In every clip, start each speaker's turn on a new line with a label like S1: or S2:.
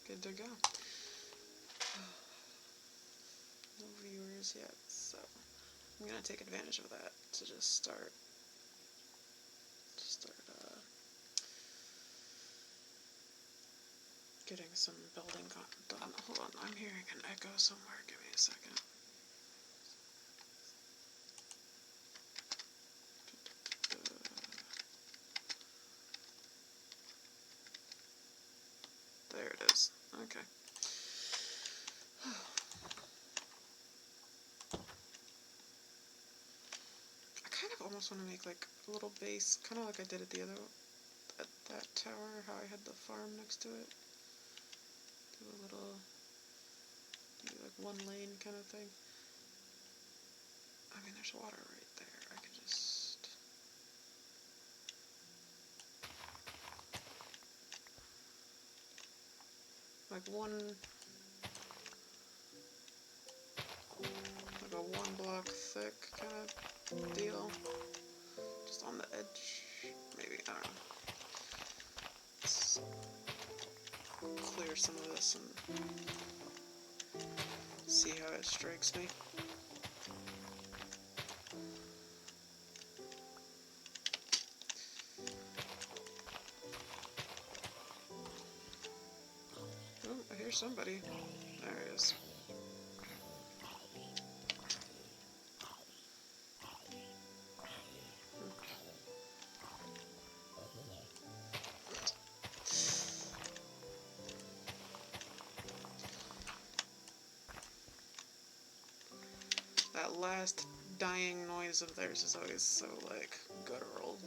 S1: good to go. No viewers yet, so I'm gonna take advantage of that to just start getting some building done. Hold on, I'm hearing an echo somewhere. Give me a second. There it is. Okay. I kind of almost want to make like a little base, kind of like I did at the other, at that tower, how I had the farm next to it. Do a little, maybe like one lane kind of thing. I mean, there's water right there. I could just... like a one block thick kind of deal. Just on the edge. Maybe, I don't know. Let's clear some of this and see how it strikes me. Oh, I hear somebody. There he is. That last dying noise of theirs is always so, like, guttural.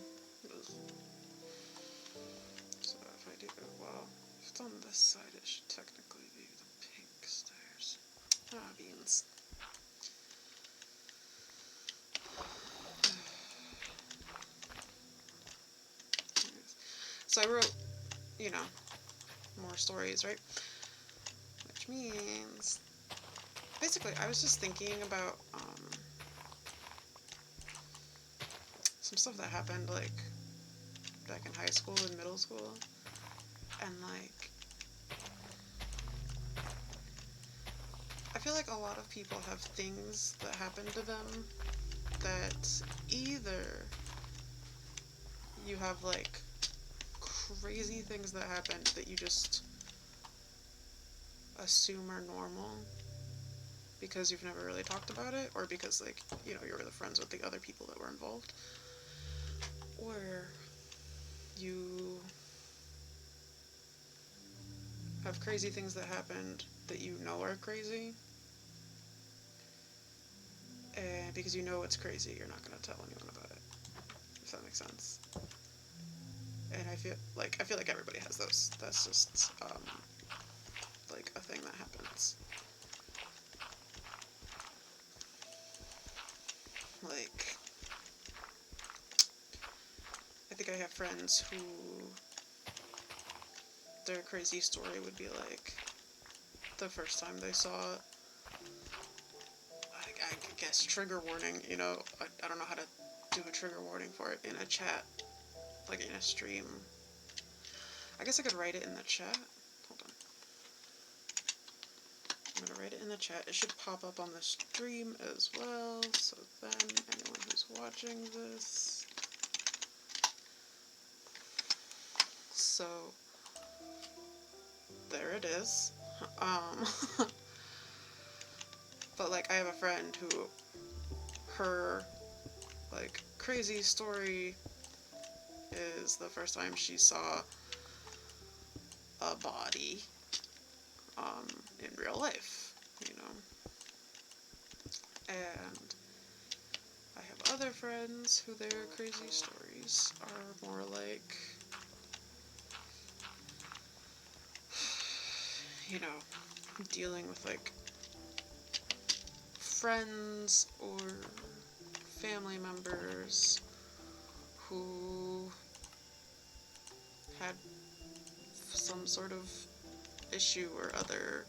S1: So if I do, well, if it's on this side, it should technically be the pink stairs. Ah, beans. So I wrote, you know, more stories, right? Which means, basically, I was just thinking about some stuff that happened, like, back in high school and middle school, and, like, I feel like a lot of people have things that happen to them that either you have, like, crazy things that happen that you just assume are normal because you've never really talked about it, or because, like, you know, you're really friends with the other people that were involved, or you have crazy things that happened that you know are crazy, and because you know it's crazy, you're not going to tell anyone about it, if that makes sense. And I feel like everybody has those. That's just like a thing that happens. Like, I think I have friends who their crazy story would be like the first time they saw it, I guess trigger warning, you know, I don't know how to do a trigger warning for it in a chat, like in a stream. I guess I could write it in the chat. Hold on. I'm gonna write it in the chat. It should pop up on the stream as well, so then anyone who's watching this. So, there it is. But, like, I have a friend who, her, like, crazy story is the first time she saw a body, in real life, you know. And I have other friends who their crazy stories are more like, you know, dealing with, like, friends or family members who had some sort of issue or other.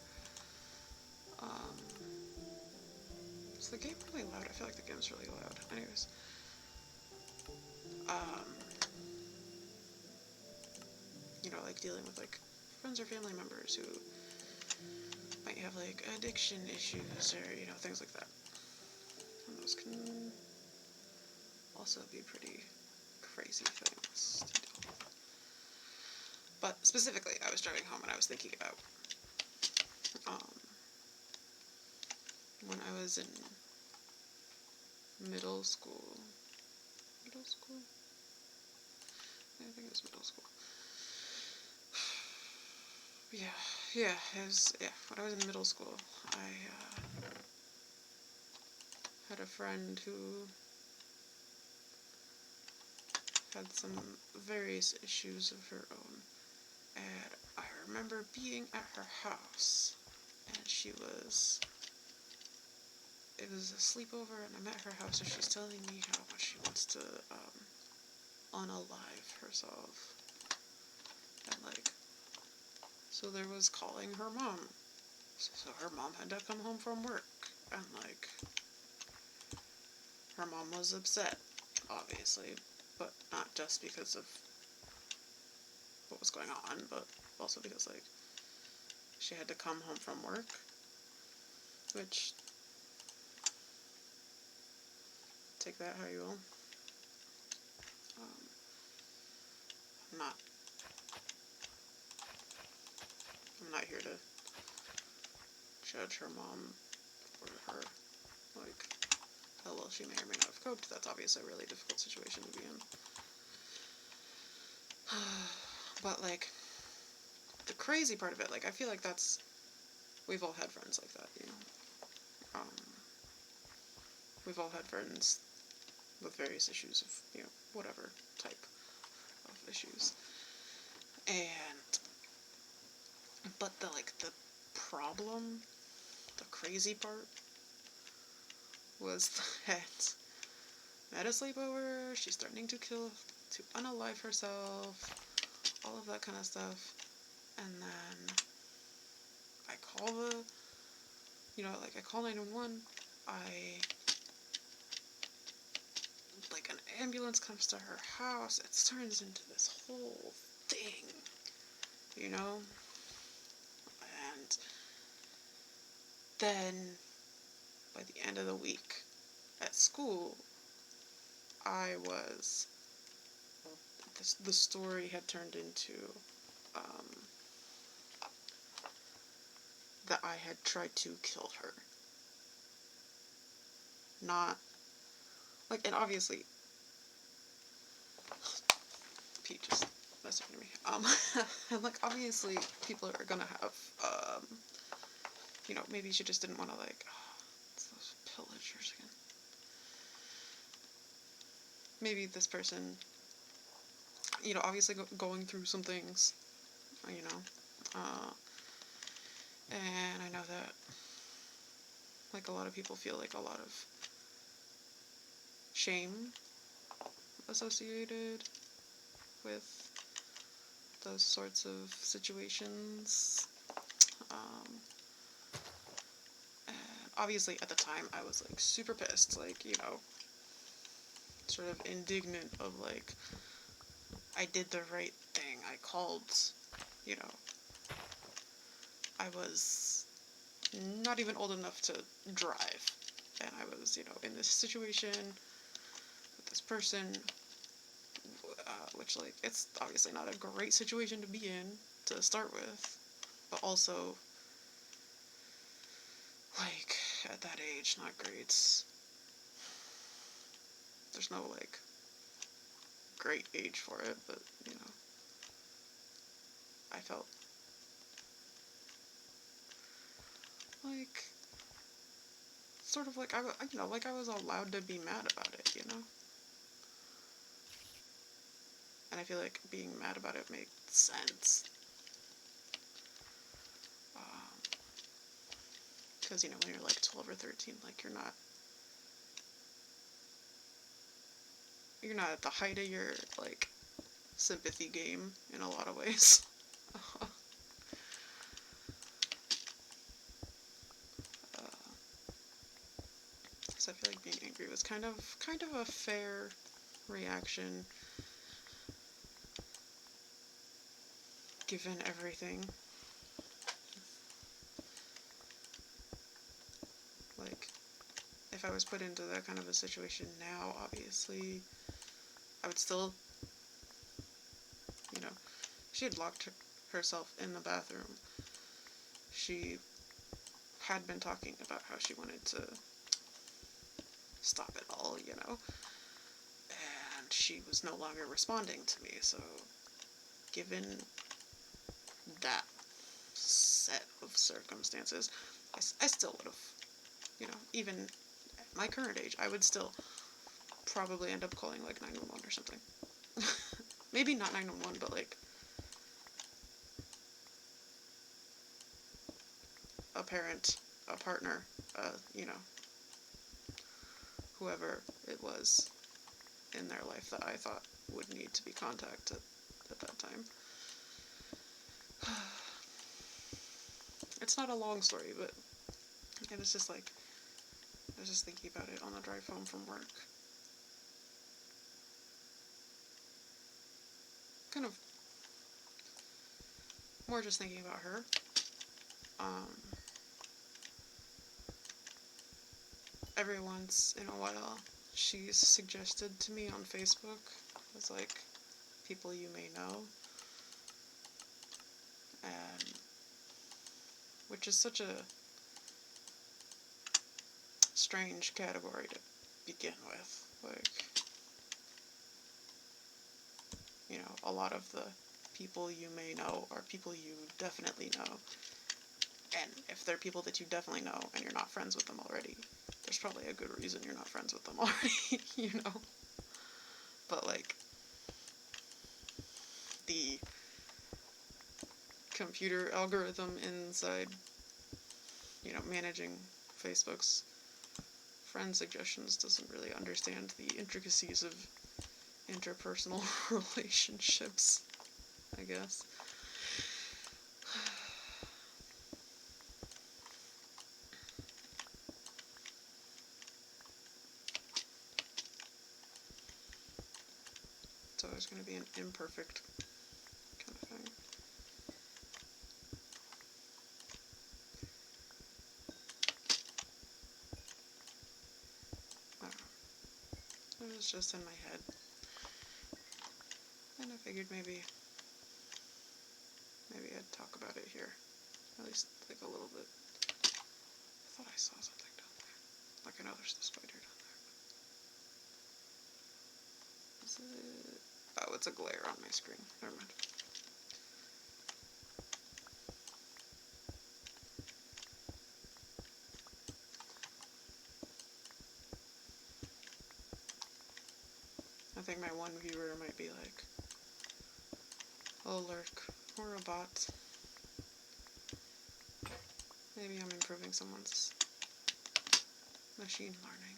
S1: Is the game really loud? I feel like the game's really loud. Anyways. You know, like dealing with, like, friends or family members who might have like addiction issues or, you know, things like that. And those can also be pretty crazy things to deal with. But specifically, I was driving home and I was thinking about um, when I was in middle school. Middle school? I think it was middle school. Yeah, when I was in middle school, I had a friend who had some various issues of her own, and I remember being at her house, and it was a sleepover, and I'm at her house, and she's telling me how much she wants to unalive herself, and like, so there was calling her mom, so her mom had to come home from work, and like, her mom was upset, obviously, but not just because of what was going on, but also because, like, she had to come home from work, which, take that how you will. Um, I'm not here to judge her mom or her, like, how well she may or may not have coped. That's obviously a really difficult situation to be in. But, like, the crazy part of it, like, I feel like we've all had friends like that, you know? We've all had friends with various issues of, you know, whatever type of issues. But the problem, the crazy part, was that at a sleepover, she's threatening to unalive herself, all of that kind of stuff, and then I call I call 911, an ambulance comes to her house, it turns into this whole thing, you know? And then, by the end of the week, at school, the story had turned into, that I had tried to kill her. Not, like, and obviously, Pete just messaged me. And, like, obviously, people are gonna have, you know, maybe she just didn't want to, like, it's those pillagers again. Maybe this person, you know, obviously going through some things, you know, and I know that, like, a lot of people feel like a lot of shame associated with those sorts of situations. And obviously at the time I was like super pissed, like, you know, sort of indignant of like, I did the right thing. I called, you know, I was not even old enough to drive. And I was, you know, in this situation with this person, which, like, it's obviously not a great situation to be in to start with, but also, like, at that age, not great. There's no, like, great age for it, but, you know, I felt like, sort of like, you know, like I was allowed to be mad about it, you know? And I feel like being mad about it made sense. Because, you know, when you're like 12 or 13, like, you're not at the height of your, like, sympathy game in a lot of ways. So I feel like being angry was kind of a fair reaction. given everything, like, if I was put into that kind of a situation now, obviously, I would still, you know, she had locked herself in the bathroom. She had been talking about how she wanted to stop it all, you know, and she was no longer responding to me, so given that set of circumstances, I still would have, you know, even at my current age, I would still probably end up calling, like, 911 or something. Maybe not 911, but, like, a parent, a partner, you know, whoever it was in their life that I thought would need to be contacted at that time. It's not a long story, but it was just like, I was just thinking about it on the drive home from work. Kind of more just thinking about her. Every once in a while, she's suggested to me on Facebook as, like, people you may know. And which is such a strange category to begin with. Like, you know, a lot of the people you may know are people you definitely know. And if they're people that you definitely know and you're not friends with them already, there's probably a good reason you're not friends with them already, you know? But, like, the computer algorithm inside, you know, managing Facebook's friend suggestions doesn't really understand the intricacies of interpersonal relationships, I guess. It's always going to be an imperfect kind of thing. I don't know. It was just in my head. And I figured maybe I'd talk about it here. At least, like, a little bit. I thought I saw something down there. Like, I know there's the spider down there. Is it? Oh, it's a glare on my screen. Never mind. I think my one viewer might be like, oh, lurk, we're a bot. Maybe I'm improving someone's machine learning.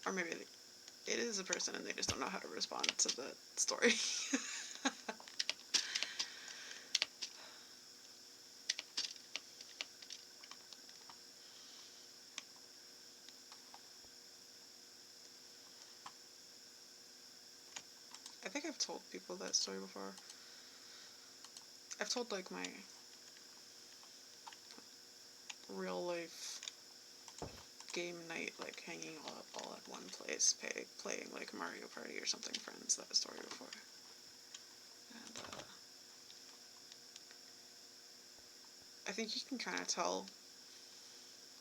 S1: Or maybe it is a person and they just don't know how to respond to the story. I think I've told people that story before. I've told, like, my real life game night, like, hanging all at one place, playing, like, Mario Party or something, friends, that story before. And, I think you can kind of tell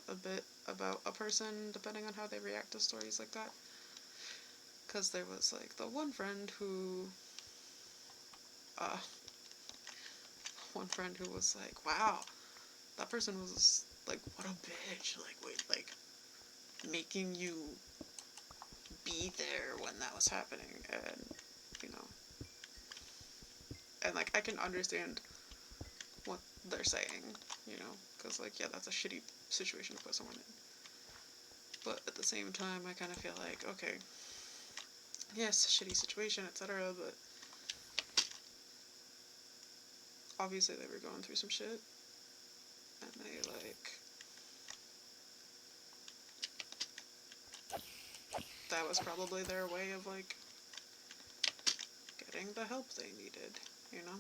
S1: a bit about a person depending on how they react to stories like that. Because there was, like, the one friend who was like, wow, that person was, like, what a bitch, like, wait, like, making you be there when that was happening, and, you know, and, like, I can understand what they're saying, you know, because, like, yeah, that's a shitty situation to put someone in. But at the same time, I kind of feel like, okay, yes, shitty situation, etc., but obviously they were going through some shit, and they, like, that was probably their way of, like, getting the help they needed, you know?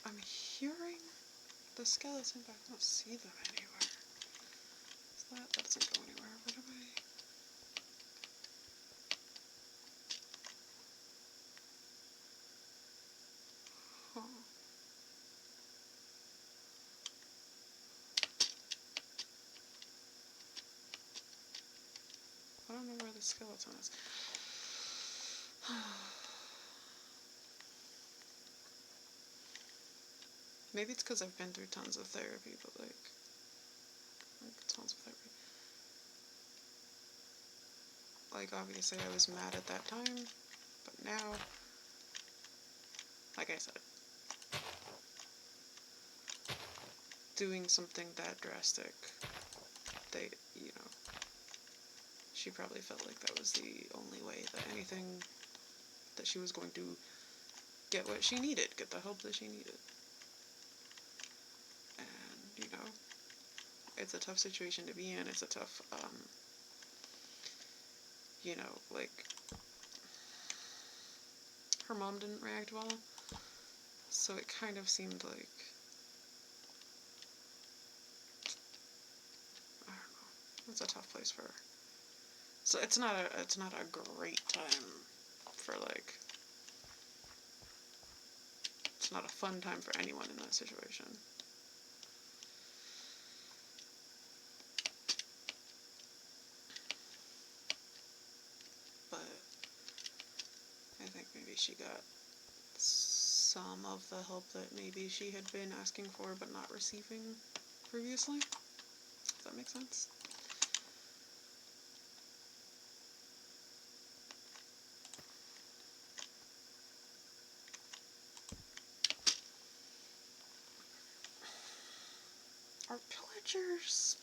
S1: I'm hearing the skeleton, but I don't see them anywhere. Is that doesn't go anywhere. What am I? Huh. I don't know where the skeleton is. Maybe it's because I've been through tons of therapy, but like tons of therapy. Like, obviously I was mad at that time, but now, like I said, doing something that drastic, they, you know, she probably felt like that was the only way that anything, that she was going to get what she needed, get the help that she needed. And, you know, it's a tough situation to be in. It's a tough, you know, like, her mom didn't react well, so it kind of seemed like, I don't know, it's a tough place for her. So it's not a great time for, like, it's not a fun time for anyone in that situation. But I think maybe she got some of the help that maybe she had been asking for but not receiving previously. Does that make sense? Our pillagers.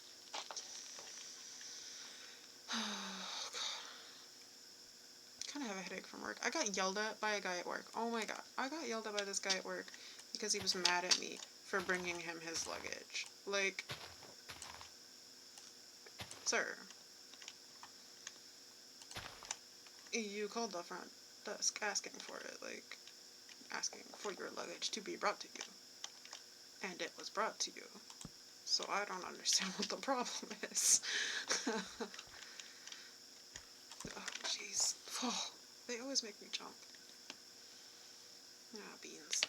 S1: Kind of have a headache from work. I got yelled at by a guy at work. Oh my god. I got yelled at by this guy at work because he was mad at me for bringing him his luggage. Like, sir, you called the front desk asking for it, like, asking for your luggage to be brought to you. And it was brought to you. So I don't understand what the problem is. Oh, jeez. Oh, they always make me jump. Ah, beans.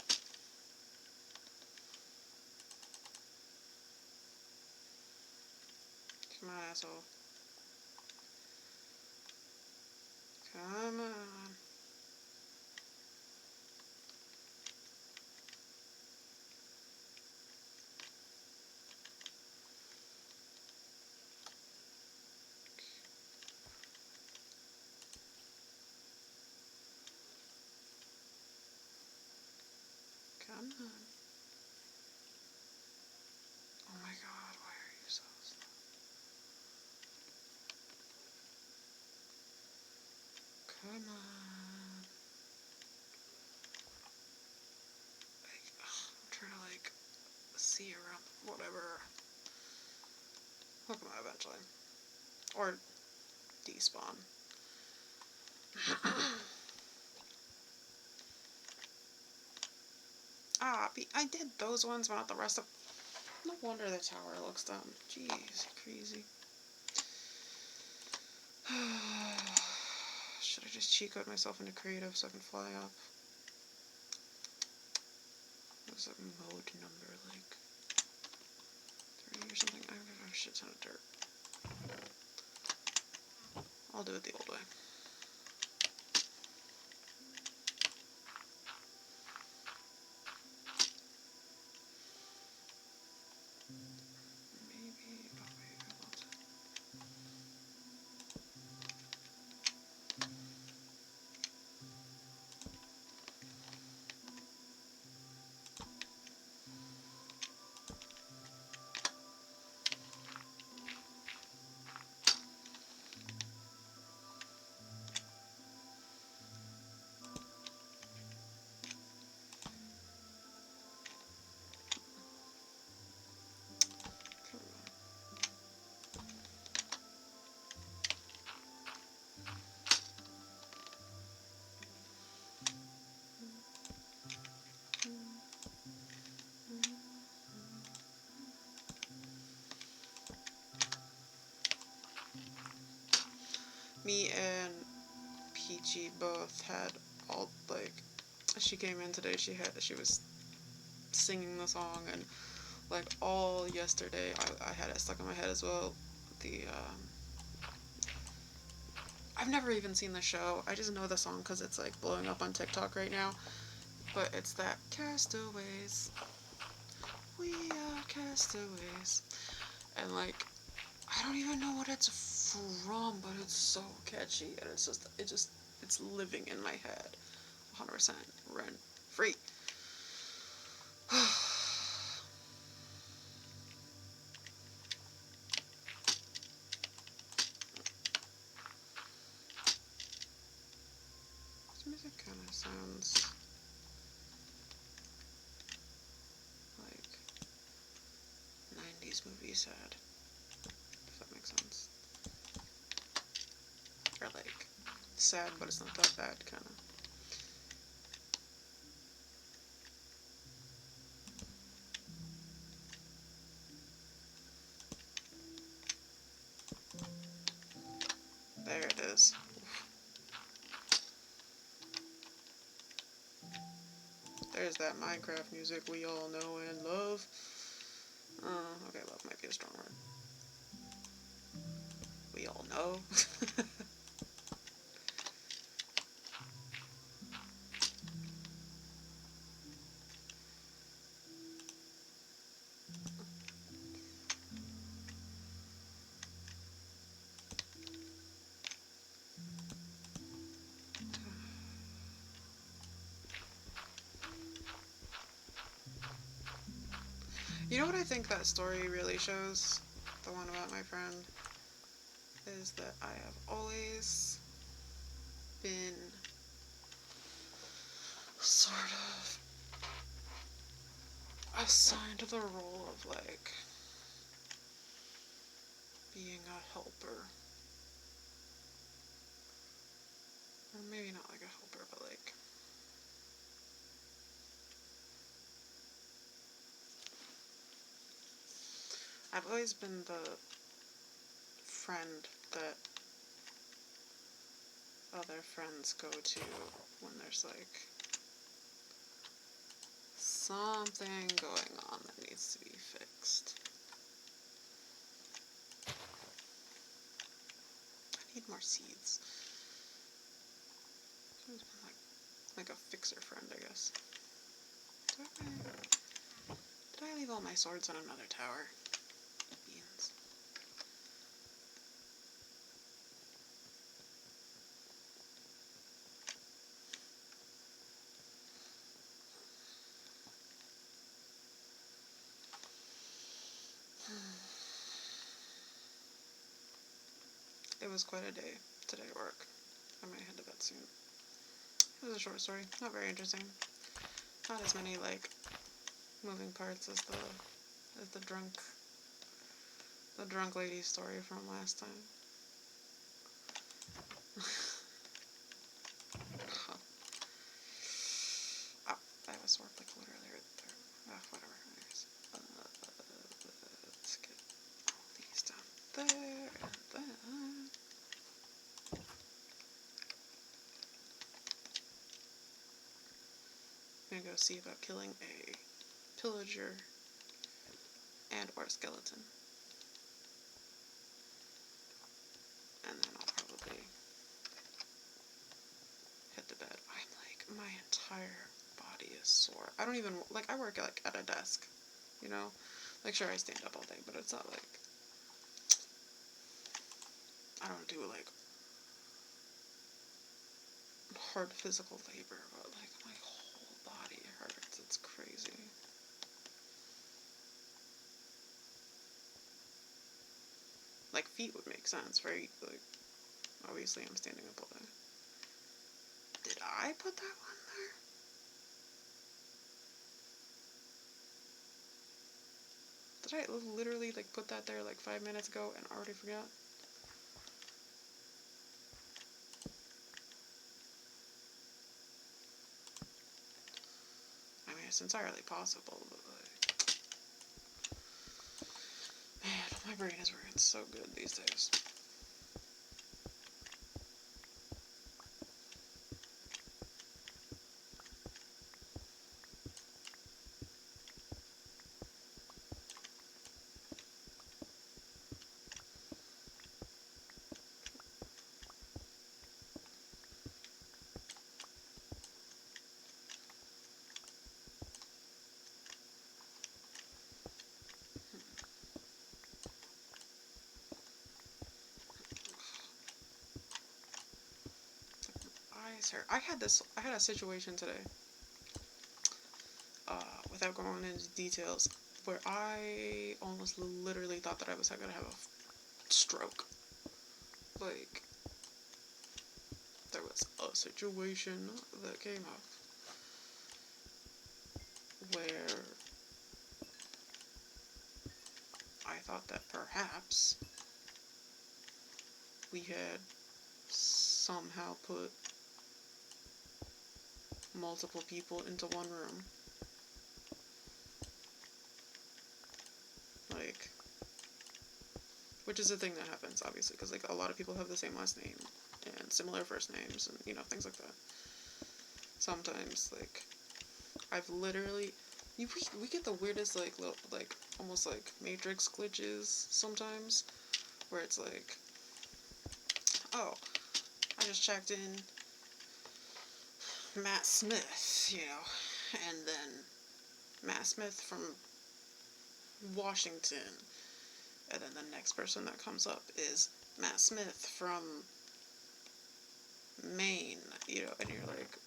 S1: Come on, asshole. Come on. Come on. Oh my god, why are you so slow? Come on. Like, I'm trying to, like, see around, whatever. He'll come out eventually. Or despawn. I did those ones, but not the rest of... No wonder the tower looks dumb. Jeez, crazy. Should I just cheat code myself into creative so I can fly up? What's that mode number, like 30 or something? I have a shit ton of dirt. I'll do it the old way. Maybe, oh wait, I want to. me and Peachy both had all, like, she came in today, she was singing the song, and, like, all yesterday, I had it stuck in my head as well. The, I've never even seen the show. I just know the song because it's, like, blowing up on TikTok right now. But it's that castaways, we are castaways. And, like, I don't even know what it's from, but it's so catchy, and it's living in my head. 100% rent free. This music kind of sounds like 90s movie sad, if that makes sense. Or like sad, but it's not that bad, kind of. There it is. There's that Minecraft music we all know and love. Okay, love might be a strong word. We all know. You know what I think that story really shows? The one about my friend? Is that I have always been sort of assigned the role of, like, being a helper. Or maybe not like a helper, but like, I've always been the friend that other friends go to when there's, like, something going on that needs to be fixed. I need more seeds. I've always been like a fixer friend, I guess. Did I leave all my swords on another tower? Beans. It was quite a day today at work. I might head to bed soon. It was a short story, not very interesting. Not as many, like, moving parts as the drunk lady story from last time. Oh, I have a sword, like, literally right there. Whatever. Anyways. Let's get all these down there, and then I'm gonna go see about killing a pillager and or skeleton. And then I'll probably head to bed. I'm like, my entire body is sore. I don't even, like, I work, like, at a desk, you know? Like, sure, I stand up all day, but it's not like, I don't do, like, hard physical labor, but, like, my whole body hurts. It's crazy. Like, feet would make sense, right? Like, obviously I'm standing up all day. Did I put that one there? Did I literally, like, put that there, like, 5 minutes ago and already forgot? I mean, it's entirely possible, but, like, man, my brain is working so good these days. eyes hurt. I had a situation today, without going into details, where I almost literally thought that I was gonna have a stroke. Like, there was a situation that came up where I thought that perhaps we had somehow put multiple people into one room. Like, which is a thing that happens, obviously, because, like, a lot of people have the same last name and similar first names and, things like that. Sometimes, like, I've literally... we get the weirdest, like, little, like, almost, like, Matrix glitches sometimes, where it's like, oh, I just checked in Matt Smith, and then Matt Smith from Washington, and then the next person that comes up is Matt Smith from Maine, and you're like,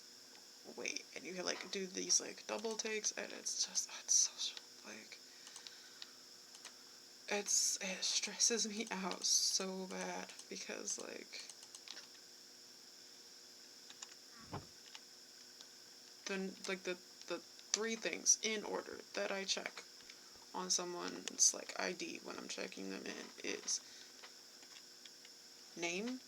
S1: wait, and you like do these like double takes, and it's so like, it stresses me out so bad, because like the three things in order that I check on someone's like ID when I'm checking them in is name,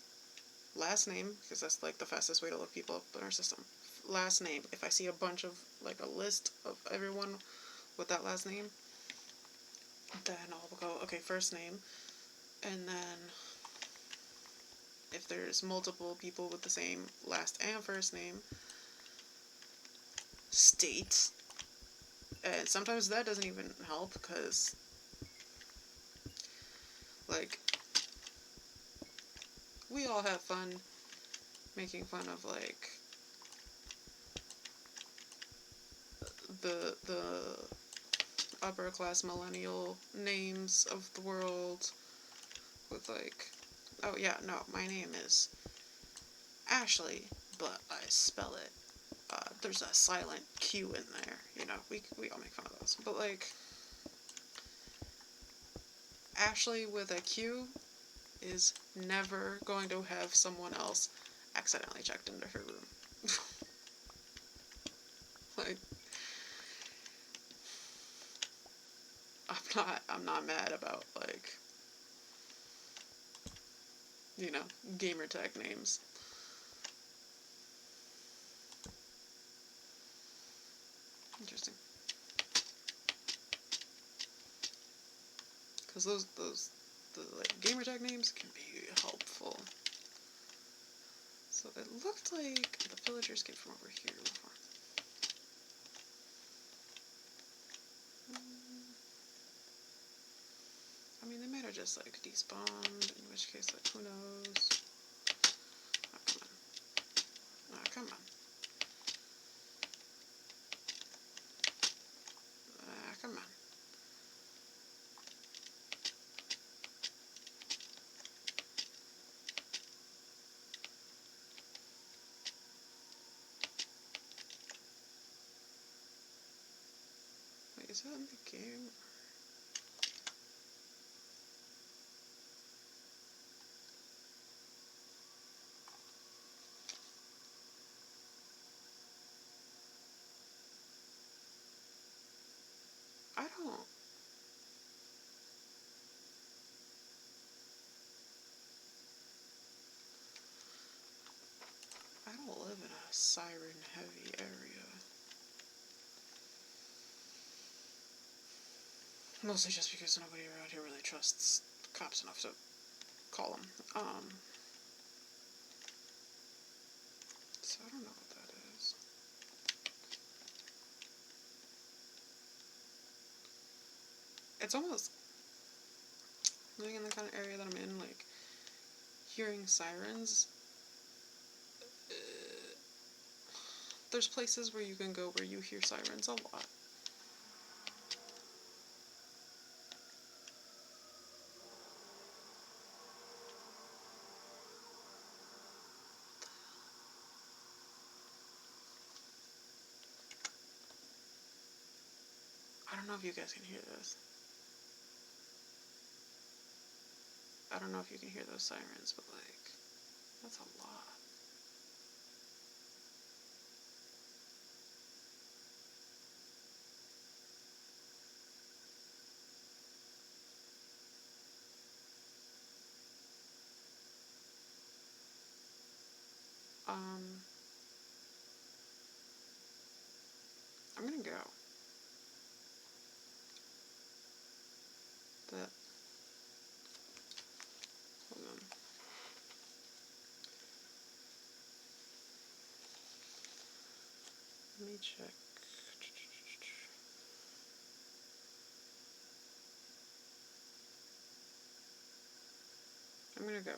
S1: last name, because that's like the fastest way to look people up in our system. Last name. If I see a bunch of like a list of everyone with that last name, then I'll go, okay, first name, and then if there's multiple people with the same last and first name, state. And sometimes that doesn't even help, because like we all have fun making fun of like the upper class millennial names of the world, with like, oh yeah, no, my name is Ashley, but I spell it, there's a silent Q in there, we all make fun of those, but like, Ashley with a Q is never going to have someone else accidentally checked into her room. Like, I'm not mad about like, gamer tag names. Interesting. Because the like gamer tag names can be helpful. So it looked like the villagers came from over here before. I mean, they might have just like despawned, in which case, like, who knows? Oh, come on. Oh, come on. Come on. Wait, is that in the game? I don't live in a siren heavy area. Mostly just because nobody around here really trusts cops enough to call them. So I don't know what that is. It's almost living in the kind of area that I'm in, like, hearing sirens. There's places where you can go where you hear sirens a lot. don't know if you guys can hear this. I don't know if you can hear those sirens, but like, that's a lot. I'm gonna go. That. Hold on. Let me check. I'm gonna go.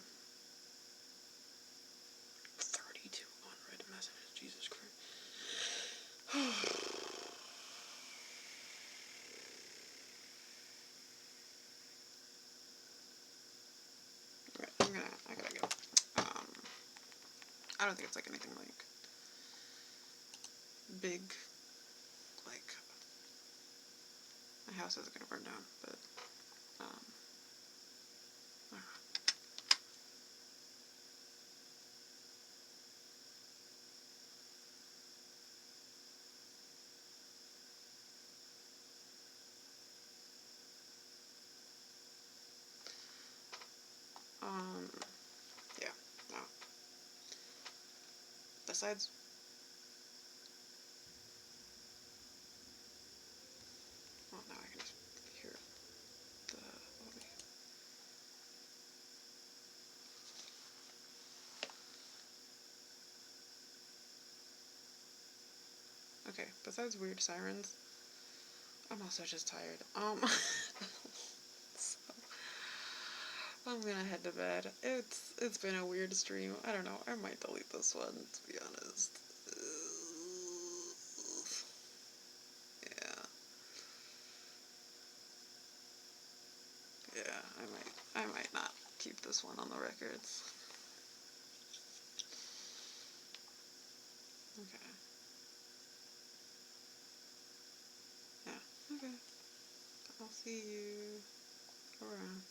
S1: 32 unread messages. Jesus Christ. Alright, I gotta go. I don't think it's like anything like big, like my house isn't gonna burn down, but yeah, no. Besides, well, now I can just hear the. Okay, besides weird sirens, I'm also just tired. So I'm gonna head to bed. It's been a weird stream. I don't know. I might delete this one, to be honest. Yeah. Yeah, I might not keep this one on the records. Okay. Yeah. Okay. I'll see you around.